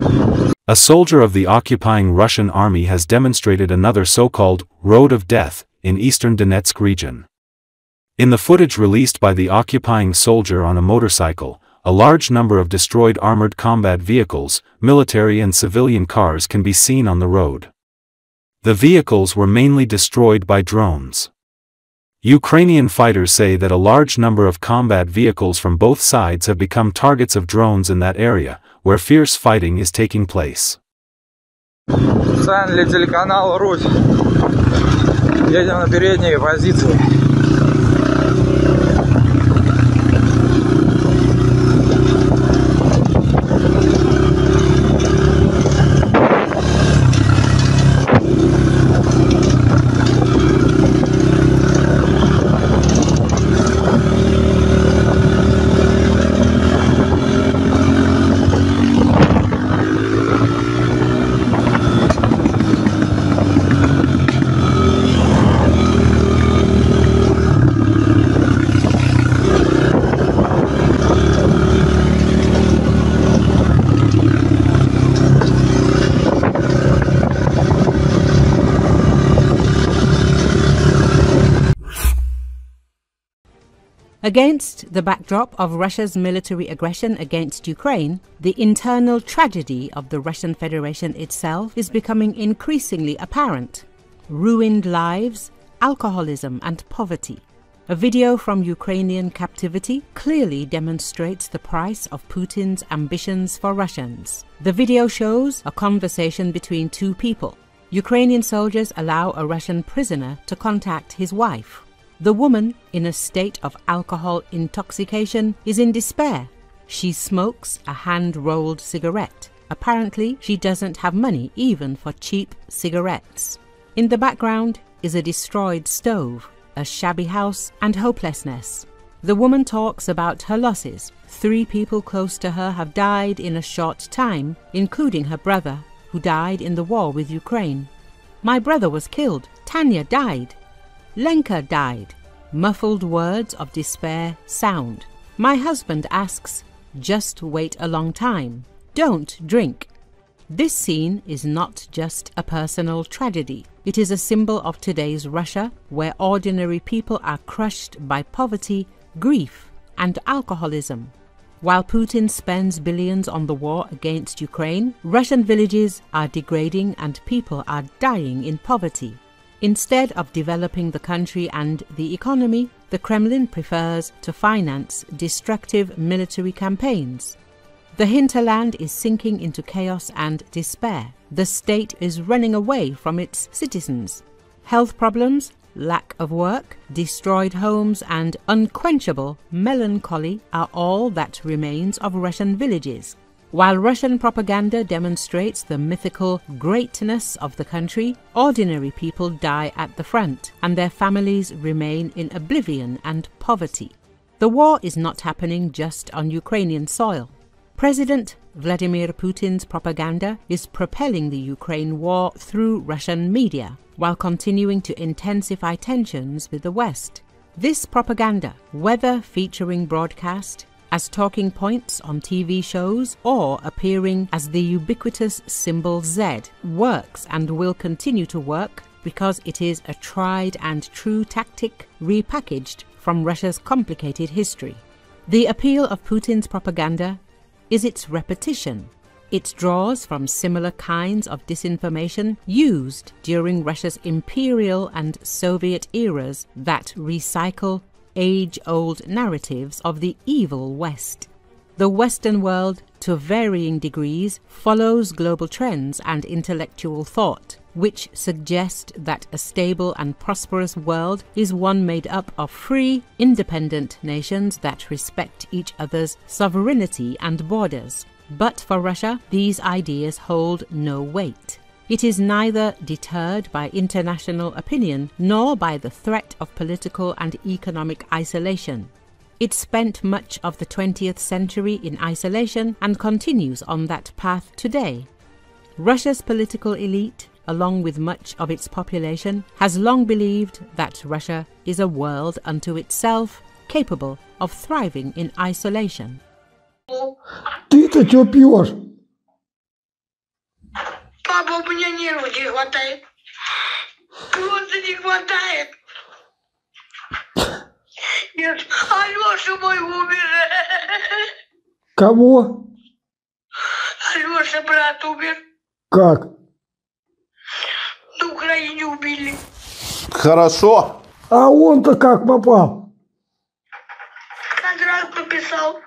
A soldier of the occupying Russian army has demonstrated another so-called road of death in eastern Donetsk region. In the footage released by the occupying soldier on a motorcycle, a large number of destroyed armored combat vehicles, military and civilian cars can be seen on the road. The vehicles were mainly destroyed by drones. Ukrainian fighters say that a large number of combat vehicles from both sides have become targets of drones in that area, where fierce fighting is taking place. Специально для телеканала Русь. Едем на передние позиции. Against the backdrop of Russia's military aggression against Ukraine, the internal tragedy of the Russian Federation itself is becoming increasingly apparent. Ruined lives, alcoholism and poverty. A video from Ukrainian captivity clearly demonstrates the price of Putin's ambitions for Russians. The video shows a conversation between two people. Ukrainian soldiers allow a Russian prisoner to contact his wife. The woman, in a state of alcohol intoxication, is in despair. She smokes a hand-rolled cigarette. Apparently, she doesn't have money even for cheap cigarettes. In the background is a destroyed stove, a shabby house, and hopelessness. The woman talks about her losses. 3 people close to her have died in a short time, including her brother, who died in the war with Ukraine. My brother was killed. Tanya died. Lenka died. Muffled words of despair sound. My husband asks, just wait a long time. Don't drink. This scene is not just a personal tragedy. It is a symbol of today's Russia, where ordinary people are crushed by poverty, grief, and alcoholism. While Putin spends billions on the war against Ukraine, Russian villages are degrading and people are dying in poverty. Instead of developing the country and the economy, the Kremlin prefers to finance destructive military campaigns. The hinterland is sinking into chaos and despair. The state is running away from its citizens. Health problems, lack of work, destroyed homes, and unquenchable melancholy are all that remains of Russian villages. While Russian propaganda demonstrates the mythical greatness of the country, ordinary people die at the front, and their families remain in oblivion and poverty. The war is not happening just on Ukrainian soil. President Vladimir Putin's propaganda is propelling the Ukraine war through Russian media, while continuing to intensify tensions with the West. This propaganda, whether featuring broadcast, as talking points on TV shows, or appearing as the ubiquitous symbol Z, works and will continue to work because it is a tried and true tactic repackaged from Russia's complicated history. The appeal of Putin's propaganda is its repetition. It draws from similar kinds of disinformation used during Russia's imperial and Soviet eras that recycle age-old narratives of the evil West. The Western world, to varying degrees, follows global trends and intellectual thought, which suggest that a stable and prosperous world is one made up of free, independent nations that respect each other's sovereignty and borders. But for Russia, these ideas hold no weight. It is neither deterred by international opinion nor by the threat of political and economic isolation. It spent much of the 20th century in isolation and continues on that path today. Russia's political elite, along with much of its population, has long believed that Russia is a world unto itself, capable of thriving in isolation. Ты-то чё пьёшь? у меня нервов не хватает. Просто не хватает. Нет, Алеша мой умер. Кого? Алеша, брат, умер. Как? На Украине убили. Хорошо. А он-то как попал? Контракт подписал.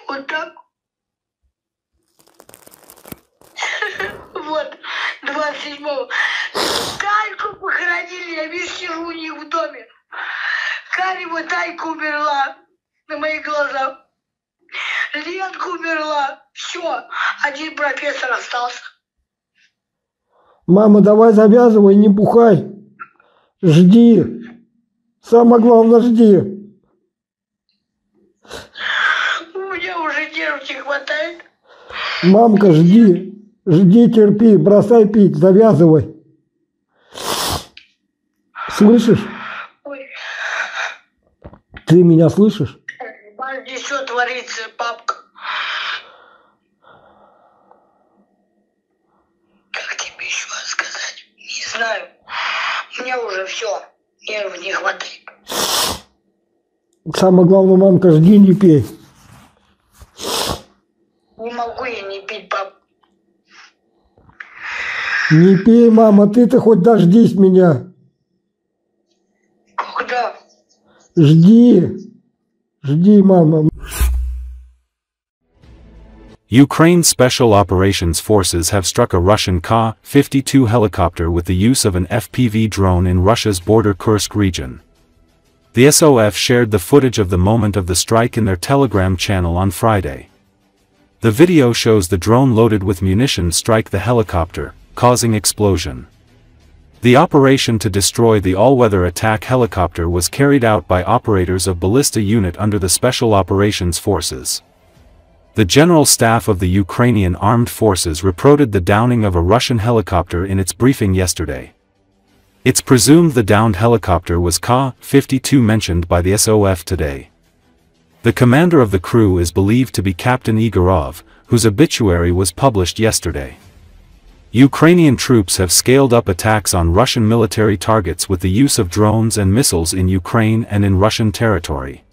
Вот так. Вот, 27-го. Кальку похоронили, я весь сижу у них в доме. Карева Тайка умерла на моих глазах. Ленка умерла. Все, один профессор остался. Мама, давай завязывай, не бухай. Жди. Самое главное, жди. У меня уже нервов не хватает. Мамка, жди. Жди, терпи, бросай пить, завязывай. Слышишь? Ой, Ты меня слышишь? здесь что творится, папка? Как тебе еще сказать? Не знаю. Мне уже все. Нервов не хватает. Самое главное, мамка, жди, не пей. Не могу я не пить, пап. Не пей, мама, ты-то хоть дождись меня. Когда? Жди. Жди, мама. Ukraine's Special Operations Forces have struck a Russian Ka-52 helicopter with the use of an FPV drone in Russia's border Kursk region. The SOF shared the footage of the moment of the strike in their Telegram channel on Friday. The video shows the drone loaded with munitions strike the helicopter, causing explosion. The operation to destroy the all-weather attack helicopter was carried out by operators of Ballista unit under the Special Operations Forces. The General Staff of the Ukrainian Armed Forces reported the downing of a Russian helicopter in its briefing yesterday. It's presumed the downed helicopter was Ka-52 mentioned by the SOF today. The commander of the crew is believed to be Captain Igorov, whose obituary was published yesterday. Ukrainian troops have scaled up attacks on Russian military targets with the use of drones and missiles in Ukraine and in Russian territory.